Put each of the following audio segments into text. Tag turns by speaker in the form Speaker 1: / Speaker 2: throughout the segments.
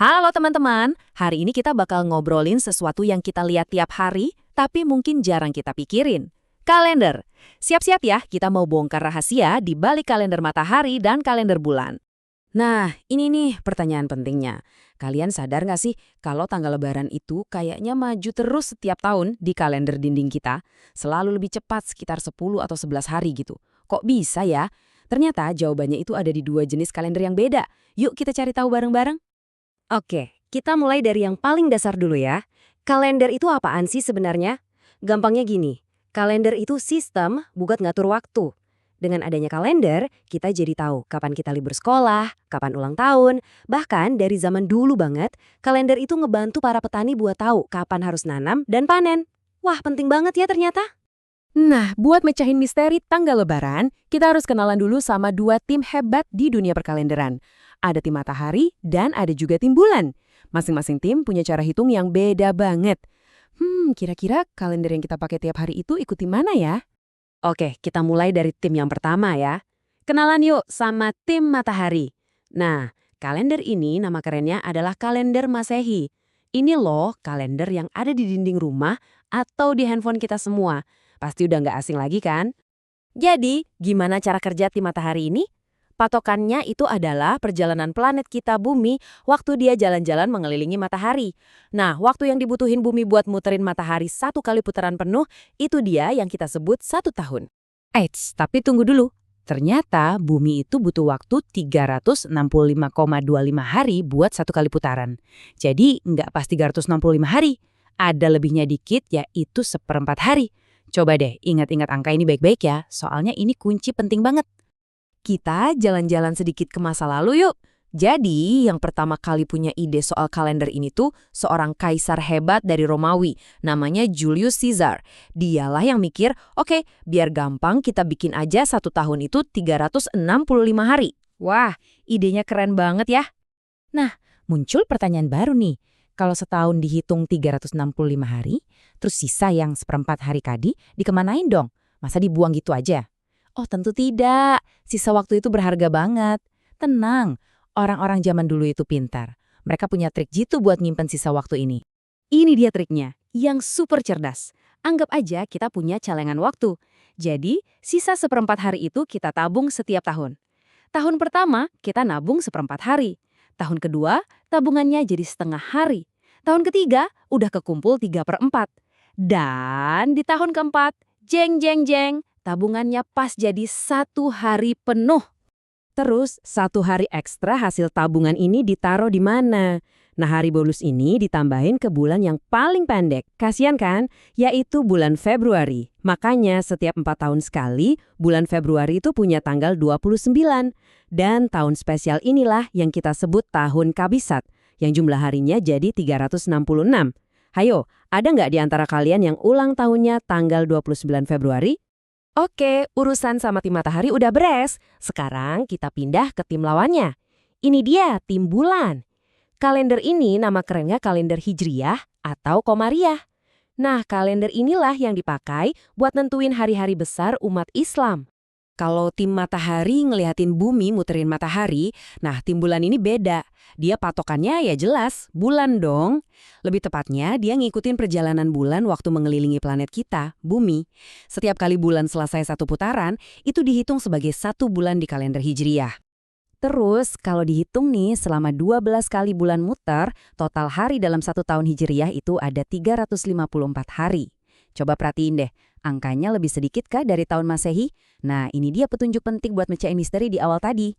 Speaker 1: Halo teman-teman, hari ini kita bakal ngobrolin sesuatu yang kita lihat tiap hari, tapi mungkin jarang kita pikirin. Kalender. Siap-siap ya, kita mau bongkar rahasia di balik kalender matahari dan kalender bulan. Nah, ini nih pertanyaan pentingnya. Kalian sadar nggak sih kalau tanggal lebaran itu kayaknya maju terus setiap tahun di kalender dinding kita? Selalu lebih cepat sekitar 10 atau 11 hari gitu. Kok bisa ya? Ternyata jawabannya itu ada di dua jenis kalender yang beda. Yuk kita cari tahu bareng-bareng.
Speaker 2: Oke, kita mulai dari yang paling dasar dulu ya. Kalender itu apaan sih sebenarnya? Gampangnya gini, kalender itu sistem buat ngatur waktu. Dengan adanya kalender, kita jadi tahu kapan kita libur sekolah, kapan ulang tahun, bahkan dari zaman dulu banget, kalender itu ngebantu para petani buat tahu kapan harus nanam dan panen. Wah, penting banget ya ternyata.
Speaker 1: Nah, buat mecahin misteri tanggal lebaran, kita harus kenalan dulu sama dua tim hebat di dunia perkalenderan. Ada tim matahari dan ada juga tim bulan. Masing-masing tim punya cara hitung yang beda banget. Kira-kira kalender yang kita pakai tiap hari itu ikuti mana ya?
Speaker 2: Oke, kita mulai dari tim yang pertama ya. Kenalan yuk sama tim matahari. Nah, kalender ini nama kerennya adalah kalender Masehi. Ini loh kalender yang ada di dinding rumah atau di handphone kita semua. Pasti udah nggak asing lagi kan? Jadi, gimana cara kerja tim matahari ini? Patokannya itu adalah perjalanan planet kita bumi waktu dia jalan-jalan mengelilingi matahari. Nah, waktu yang dibutuhin bumi buat muterin matahari satu kali putaran penuh, itu dia yang kita sebut 1 tahun.
Speaker 1: Eits, tapi tunggu dulu. Ternyata bumi itu butuh waktu 365,25 hari buat satu kali putaran. Jadi nggak pas 365 hari. Ada lebihnya dikit yaitu seperempat hari. Coba deh ingat-ingat angka ini baik-baik ya, soalnya ini kunci penting banget. Kita jalan-jalan sedikit ke masa lalu yuk. Jadi, yang pertama kali punya ide soal kalender ini tuh seorang kaisar hebat dari Romawi, namanya Julius Caesar. Dialah yang mikir, oke, biar gampang kita bikin aja 1 tahun itu 365 hari. Wah, idenya keren banget ya. Nah, muncul pertanyaan baru nih. Kalau setahun dihitung 365 hari, terus sisa yang seperempat hari tadi dikemanain dong? Masa dibuang gitu aja? Oh tentu tidak, sisa waktu itu berharga banget. Tenang, orang-orang zaman dulu itu pintar. Mereka punya trik jitu buat nyimpen sisa waktu ini.
Speaker 2: Ini dia triknya, yang super cerdas. Anggap aja kita punya celengan waktu. Jadi, sisa seperempat hari itu kita tabung setiap tahun. Tahun pertama, kita nabung seperempat hari. Tahun kedua, tabungannya jadi setengah hari. Tahun ketiga, udah kekumpul 3/4. Dan di tahun keempat, jeng jeng jeng, tabungannya pas jadi 1 hari penuh.
Speaker 1: Terus, 1 hari ekstra hasil tabungan ini ditaruh di mana? Nah, hari bonus ini ditambahin ke bulan yang paling pendek. Kasian kan? Yaitu bulan Februari. Makanya setiap 4 tahun sekali, bulan Februari itu punya tanggal 29. Dan tahun spesial inilah yang kita sebut tahun kabisat, yang jumlah harinya jadi 366. Hayo, ada nggak di antara kalian yang ulang tahunnya tanggal 29 Februari? Oke, urusan sama tim matahari udah beres. Sekarang kita pindah ke tim lawannya. Ini dia, tim bulan. Kalender ini nama kerennya kalender Hijriyah atau Komariah. Nah, kalender inilah yang dipakai buat nentuin hari-hari besar umat Islam. Kalau tim matahari ngeliatin bumi muterin matahari, nah tim bulan ini beda. Dia patokannya ya jelas, bulan dong. Lebih tepatnya, dia ngikutin perjalanan bulan waktu mengelilingi planet kita, bumi. Setiap kali bulan selesai satu putaran, itu dihitung sebagai 1 bulan di kalender Hijriyah. Terus, kalau dihitung nih selama 12 kali bulan muter, total hari dalam 1 tahun Hijriyah itu ada 354 hari. Coba perhatiin deh, angkanya lebih sedikit kah dari tahun Masehi? Nah, ini dia petunjuk penting buat mecahin misteri di awal tadi.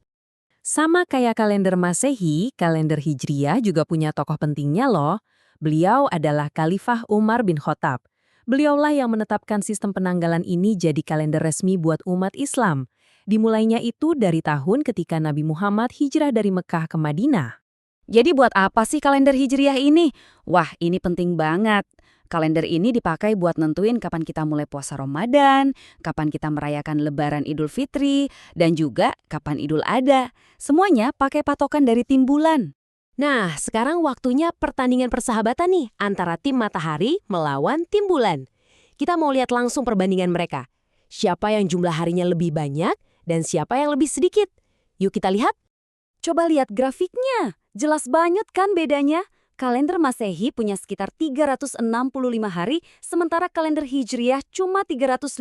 Speaker 1: Sama kayak kalender Masehi, kalender Hijriyah juga punya tokoh pentingnya loh. Beliau adalah Khalifah Umar bin Khattab. Beliaulah yang menetapkan sistem penanggalan ini jadi kalender resmi buat umat Islam. Dimulainya itu dari tahun ketika Nabi Muhammad hijrah dari Mekah ke Madinah. Jadi buat apa sih kalender Hijriyah ini? Wah, ini penting banget. Kalender ini dipakai buat nentuin kapan kita mulai puasa Ramadan, kapan kita merayakan Lebaran Idul Fitri, dan juga kapan Idul Adha. Semuanya pakai patokan dari tim bulan. Nah, sekarang waktunya pertandingan persahabatan nih antara tim matahari melawan tim bulan. Kita mau lihat langsung perbandingan mereka. Siapa yang jumlah harinya lebih banyak dan siapa yang lebih sedikit. Yuk kita lihat. Coba lihat grafiknya.
Speaker 3: Jelas banget kan bedanya? Kalender Masehi punya sekitar 365 hari, sementara kalender Hijriah cuma 354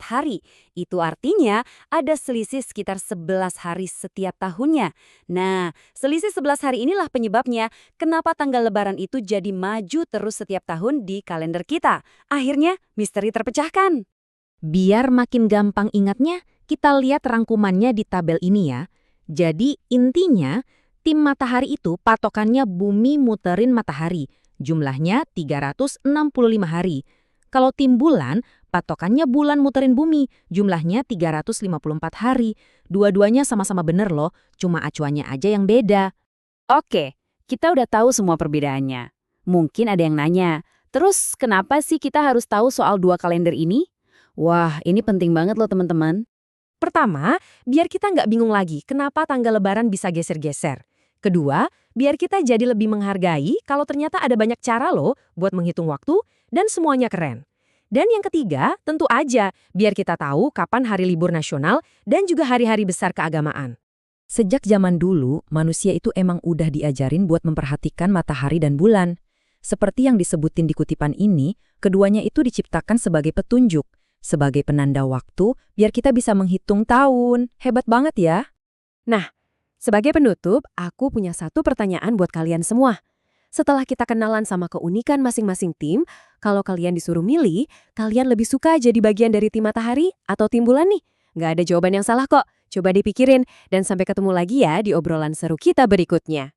Speaker 3: hari. Itu artinya ada selisih sekitar 11 hari setiap tahunnya. Nah, selisih 11 hari inilah penyebabnya kenapa tanggal lebaran itu jadi maju terus setiap tahun di kalender kita. Akhirnya, misteri terpecahkan.
Speaker 2: Biar makin gampang ingatnya, kita lihat rangkumannya di tabel ini ya. Jadi intinya, tim matahari itu patokannya bumi muterin matahari. Jumlahnya 365 hari. Kalau tim bulan, patokannya bulan muterin bumi. Jumlahnya 354 hari. Dua-duanya sama-sama bener loh, cuma acuannya aja yang beda.
Speaker 3: Oke, kita udah tahu semua perbedaannya. Mungkin ada yang nanya, terus kenapa sih kita harus tahu soal dua kalender ini? Wah, ini penting banget loh teman-teman.
Speaker 1: Pertama, biar kita nggak bingung lagi kenapa tanggal lebaran bisa geser-geser. Kedua, biar kita jadi lebih menghargai kalau ternyata ada banyak cara loh buat menghitung waktu dan semuanya keren. Dan yang ketiga, tentu aja biar kita tahu kapan hari libur nasional dan juga hari-hari besar keagamaan. Sejak zaman dulu, manusia itu emang udah diajarin buat memperhatikan matahari dan bulan. Seperti yang disebutin di kutipan ini, keduanya itu diciptakan sebagai petunjuk, sebagai penanda waktu biar kita bisa menghitung tahun. Hebat banget ya. Nah, sebagai penutup, aku punya satu pertanyaan buat kalian semua. Setelah kita kenalan sama keunikan masing-masing tim, kalau kalian disuruh milih, kalian lebih suka jadi bagian dari tim matahari atau tim bulan nih? Nggak ada jawaban yang salah kok. Coba dipikirin, dan sampai ketemu lagi ya di obrolan seru kita berikutnya.